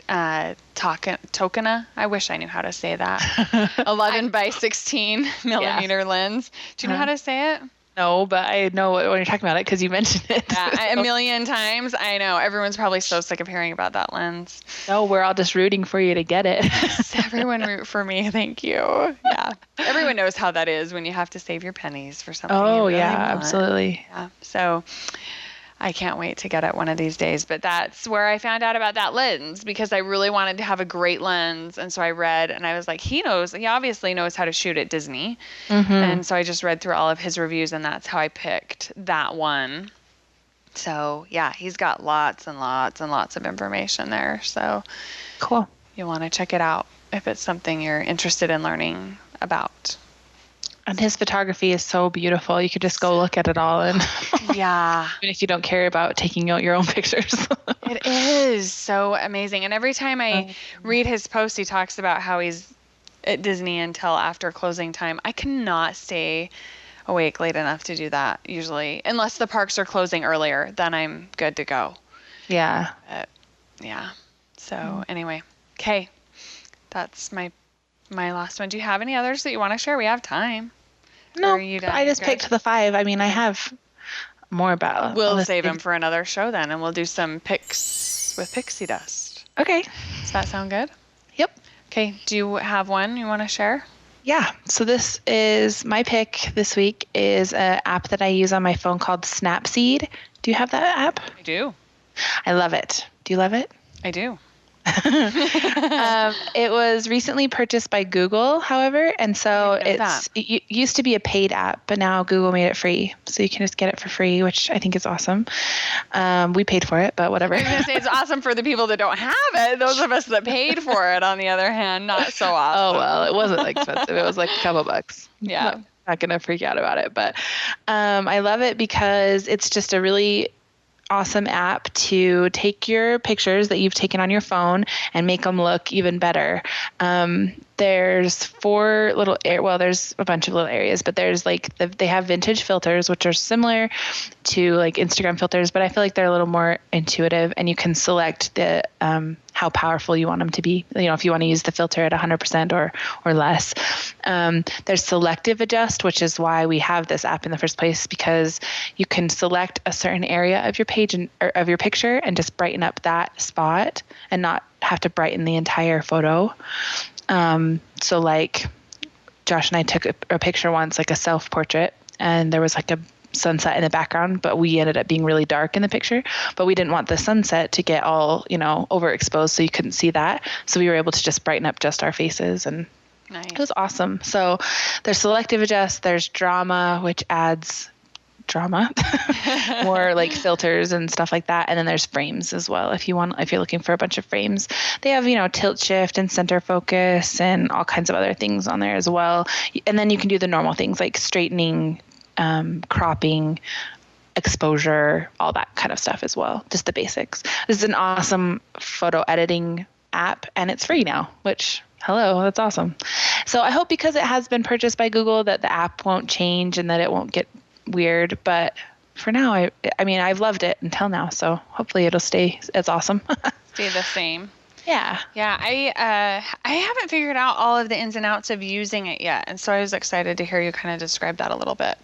Tokena. I wish I knew how to say that. 11 by 16 millimeter lens. Do you know how to say it? No, but I know when you're talking about it because you mentioned it. Yeah, a million times. I know. Everyone's probably so sick of hearing about that lens. No, we're all just rooting for you to get it. Everyone root for me. Thank you. Yeah. Everyone knows how that is when you have to save your pennies for something. Oh, you really yeah, want. absolutely. Yeah. So I can't wait to get it one of these days. But that's where I found out about that lens because I really wanted to have a great lens. And so I read and I was like, he obviously knows how to shoot at Disney. Mm-hmm. And so I just read through all of his reviews and that's how I picked that one. So yeah, he's got lots and lots and lots of information there. So cool. You'll want to check it out if it's something you're interested in learning about. And his photography is so beautiful. You could just go look at it all. And yeah. Even if you don't care about taking out your own pictures. It is so amazing. And every time I read his post, he talks about how he's at Disney until after closing time. I cannot stay awake late enough to do that usually. Unless the parks are closing earlier, then I'm good to go. Yeah. Yeah. So anyway, okay. That's my last one. Do you have any others that you want to share? We have time. No, I just picked the 5. I mean, I have more about. We'll save them for another show then, and we'll do some picks with pixie dust. Okay. Does that sound good? Yep. Okay. Do you have one you want to share? Yeah. So this is my pick this week is an app that I use on my phone called Snapseed. Do you have that app? I do. I love it. Do you love it? I do. It was recently purchased by Google, however, and so it used to be a paid app, but now Google made it free, so you can just get it for free, which I think is awesome. We paid for it, but whatever. I was gonna say it's awesome for the people that don't have it. Those of us that paid for it, on the other hand, not so awesome. Oh well, it wasn't expensive. It was like a couple bucks. Yeah, not gonna freak out about it, but I love it because it's just a really awesome app to take your pictures that you've taken on your phone and make them look even better. there's there's a bunch of little areas, but there's like they have vintage filters, which are similar to like Instagram filters, but I feel like they're a little more intuitive, and you can select the how powerful you want them to be. If you want to use the filter at 100% or less. There's selective adjust, which is why we have this app in the first place, because you can select a certain area of your page or of your picture and just brighten up that spot and not have to brighten the entire photo. So like Josh and I took a picture once, like a self-portrait, and there was like a sunset in the background, but we ended up being really dark in the picture, but we didn't want the sunset to get all, overexposed, so you couldn't see that. So we were able to just brighten up just our faces, and nice. It was awesome. So there's selective adjust, there's drama, which adds drama, more like filters and stuff like that. And then there's frames as well. If you're looking for a bunch of frames, they have, tilt shift and center focus and all kinds of other things on there as well. And then you can do the normal things like straightening, cropping, exposure, all that kind of stuff as well. Just the basics. This is an awesome photo editing app, and it's free now, which, hello, that's awesome. So I hope, because it has been purchased by Google, that the app won't change and that it won't get weird. But for now, I've loved it until now. So hopefully it'll stay as awesome. Stay the same. Yeah. Yeah. I haven't figured out all of the ins and outs of using it yet. And so I was excited to hear you kind of describe that a little bit,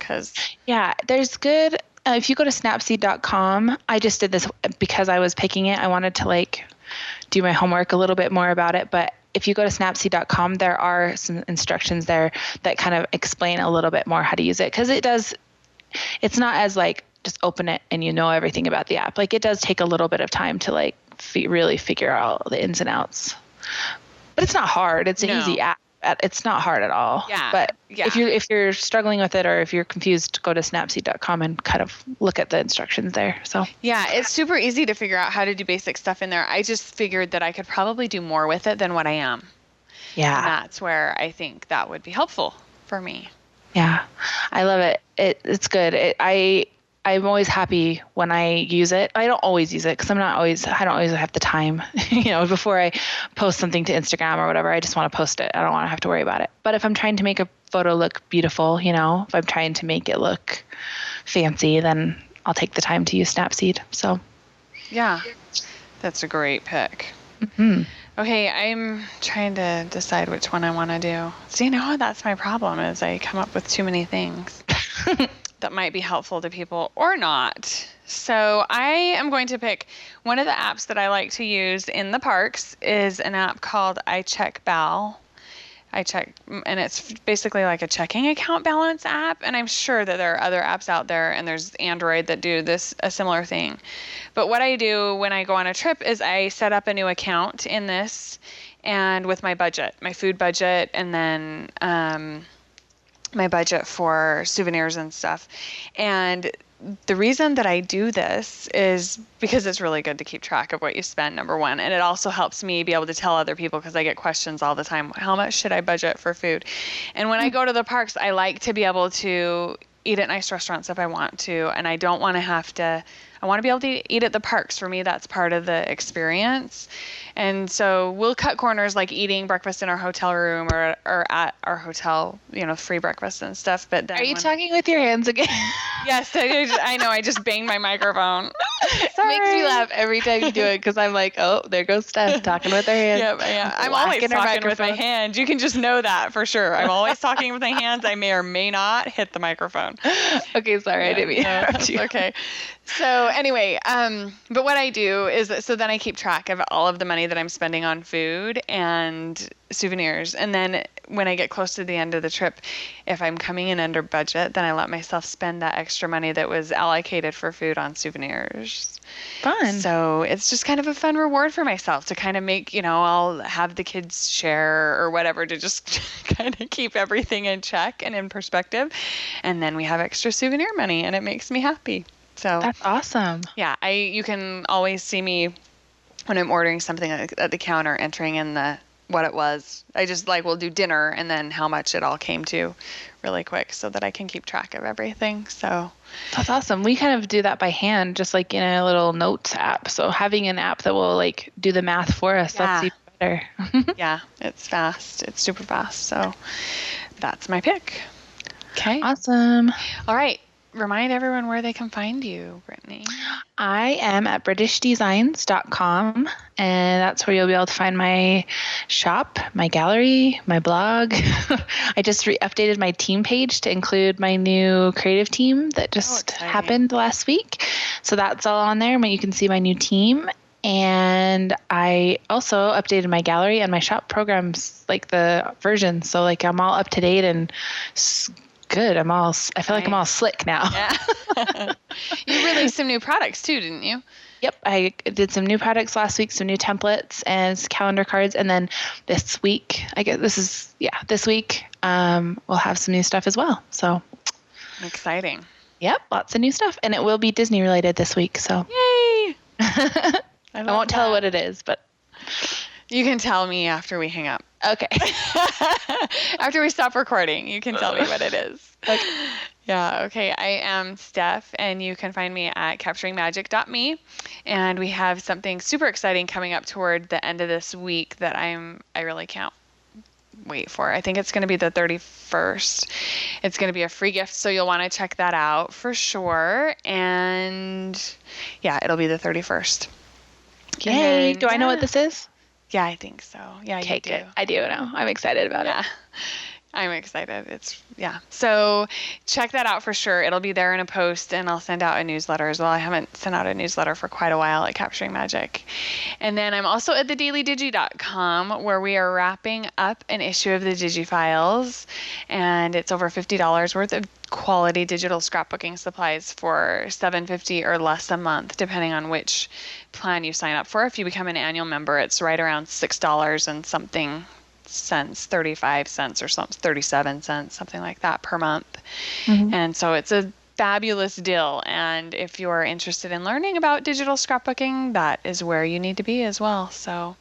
yeah, there's good. If you go to snapseed.com, I just did this because I was picking it. I wanted to do my homework a little bit more about it. But if you go to snapseed.com, there are some instructions there that kind of explain a little bit more how to use it. Cause it's not as just open it and everything about the app. It does take a little bit of time to really figure out the ins and outs, but it's not hard. It's an easy app. It's not hard at all. Yeah. But if you're struggling with it, or if you're confused, go to snapseed.com and kind of look at the instructions there. So yeah, it's super easy to figure out how to do basic stuff in there. I just figured that I could probably do more with it than what I am. Yeah. And that's where I think that would be helpful for me. Yeah. I love it. It's good. I'm always happy when I use it. I don't always use it because I don't always have the time, before I post something to Instagram or whatever, I just want to post it. I don't want to have to worry about it. But if I'm trying to make a photo look beautiful, if I'm trying to make it look fancy, then I'll take the time to use Snapseed. So yeah, that's a great pick. Mm-hmm. Okay, I'm trying to decide which one I want to do. See, now that's my problem, is I come up with too many things that might be helpful to people or not. So I am going to pick one of the apps that I like to use in the parks is an app called icheckbalance. And it's basically like a checking account balance app. And I'm sure that there are other apps out there, and there's Android that do a similar thing. But what I do when I go on a trip is I set up a new account in this, and with my budget, my food budget, and then my budget for souvenirs and stuff. And the reason that I do this is because it's really good to keep track of what you spend, number one. And it also helps me be able to tell other people, because I get questions all the time. How much should I budget for food? And when I go to the parks, I like to be able to eat at nice restaurants if I want to. And I don't want to have to, I want to be able to eat at the parks. For me, that's part of the experience. And so we'll cut corners, like eating breakfast in our hotel room or at our hotel, free breakfast and stuff. But then are you talking with your hands again? Yes, I know. I just banged my microphone. Sorry. Makes me laugh every time you do it, because I'm like, oh, there goes Steph talking with her hands. Yeah. I'm always talking with my hands. You can just know that for sure. I'm always talking with my hands. I may or may not hit the microphone. Okay, sorry, I didn't mean to interrupt you. Okay. So anyway, but what I do is, so then I keep track of all of the money that I'm spending on food and souvenirs. And then when I get close to the end of the trip, if I'm coming in under budget, then I let myself spend that extra money that was allocated for food on souvenirs. Fun. So it's just kind of a fun reward for myself to kind of make, I'll have the kids share or whatever to just kind of keep everything in check and in perspective. And then we have extra souvenir money, and it makes me happy. So that's awesome. Yeah, you can always see me when I'm ordering something at the counter, entering in what it was. I just we'll do dinner and then how much it all came to really quick, so that I can keep track of everything. So that's awesome. We kind of do that by hand, just in a little notes app. So having an app that will do the math for us, that's even better. Yeah, it's fast. It's super fast. So that's my pick. Okay. Awesome. All right. Remind everyone where they can find you, Brittney. I am at britishdesigns.com, and that's where you'll be able to find my shop, my gallery, my blog. I just updated my team page to include my new creative team that just happened last week. So that's all on there, but you can see my new team. And I also updated my gallery and my shop programs, like the versions. So like I'm all up to date and good. I feel like I'm all slick now. Yeah. You released some new products too, didn't you? Yep. I did some new products last week, some new templates and calendar cards. And then this week, this week, we'll have some new stuff as well. So exciting. Yep. Lots of new stuff. And it will be Disney related this week. So yay. I won't tell what it is, but you can tell me after we hang up. Okay. After we stop recording, you can tell me what it is. Okay. Yeah, okay. I am Steph, and you can find me at capturingmagic.me. And we have something super exciting coming up toward the end of this week that I really can't wait for. I think it's going to be the 31st. It's going to be a free gift, so you'll want to check that out for sure. And yeah, it'll be the 31st. Yay. Do I know what this is? Yeah, I think so. Yeah, okay, you do. Good. I do know. I'm excited about it. I'm excited. So check that out for sure. It'll be there in a post, and I'll send out a newsletter as well. I haven't sent out a newsletter for quite a while at Capturing Magic. And then I'm also at thedailydigi.com, where we are wrapping up an issue of the DigiFiles, and it's over $50 worth of quality digital scrapbooking supplies for $7.50 or less a month, depending on which plan you sign up for. If you become an annual member, it's right around $6 and something cents, 35 cents or something, 37 cents, something like that per month. Mm-hmm. And so it's a fabulous deal. And if you're interested in learning about digital scrapbooking, that is where you need to be as well. So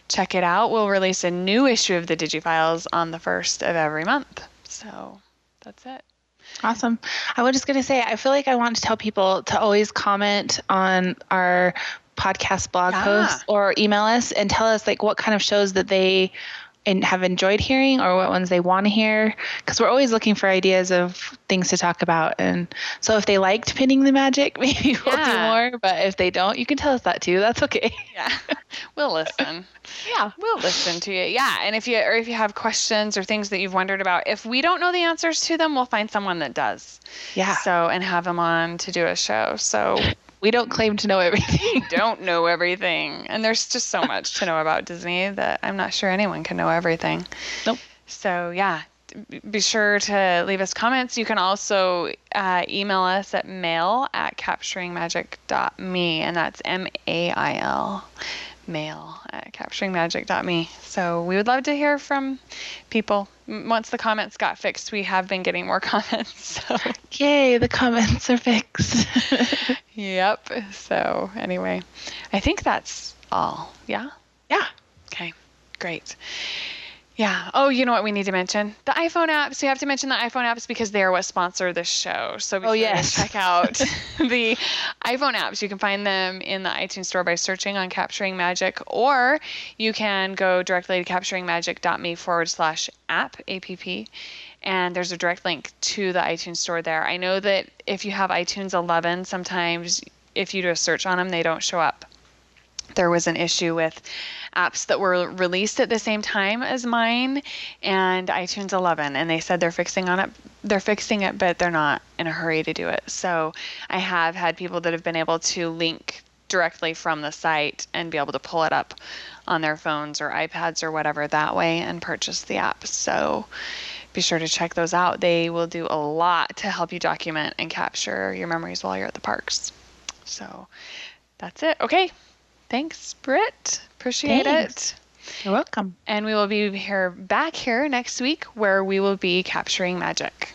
check it out. We'll release a new issue of the DigiFiles on the 1st of every month. So that's it. Awesome. I was just going to say, I feel like I want to tell people to always comment on our podcast blog posts or email us and tell us like what kind of shows that they have enjoyed hearing or what ones they want to hear, because we're always looking for ideas of things to talk about. And so if they liked Pinning the Magic, maybe we'll do more, but if they don't, you can tell us that too. That's okay. Yeah. We'll listen. We'll listen to you. Yeah. And if you have questions or things that you've wondered about, if we don't know the answers to them, we'll find someone that does. Yeah. So, and have them on to do a show. So we don't claim to know everything. We don't know everything. And there's just so much to know about Disney that I'm not sure anyone can know everything. Nope. So yeah, be sure to leave us comments. You can also email us at mail@capturingmagic.me, and that's mail, mail@capturingmagic.me. So we would love to hear from people. Once the comments got fixed, we have been getting more comments. So. Yay, the comments are fixed. Yep. So anyway, I think that's all. Yeah? Yeah. Okay, great. Yeah. Oh, you know what we need to mention? The iPhone apps. You have to mention the iPhone apps because they are what sponsor this show. So be sure to check out the iPhone apps. You can find them in the iTunes store by searching on Capturing Magic, or you can go directly to capturingmagic.me/app, APP. And there's a direct link to the iTunes store there. I know that if you have iTunes 11, sometimes if you do a search on them, they don't show up. There was an issue with apps that were released at the same time as mine and iTunes 11, and they said they're fixing it, but they're not in a hurry to do it. So I have had people that have been able to link directly from the site and be able to pull it up on their phones or iPads or whatever that way and purchase the app. So be sure to check those out. They will do a lot to help you document and capture your memories while you're at the parks. So that's it. Okay. Thanks, Britt. Appreciate it. You're welcome. And we will be back here next week where we will be capturing magic.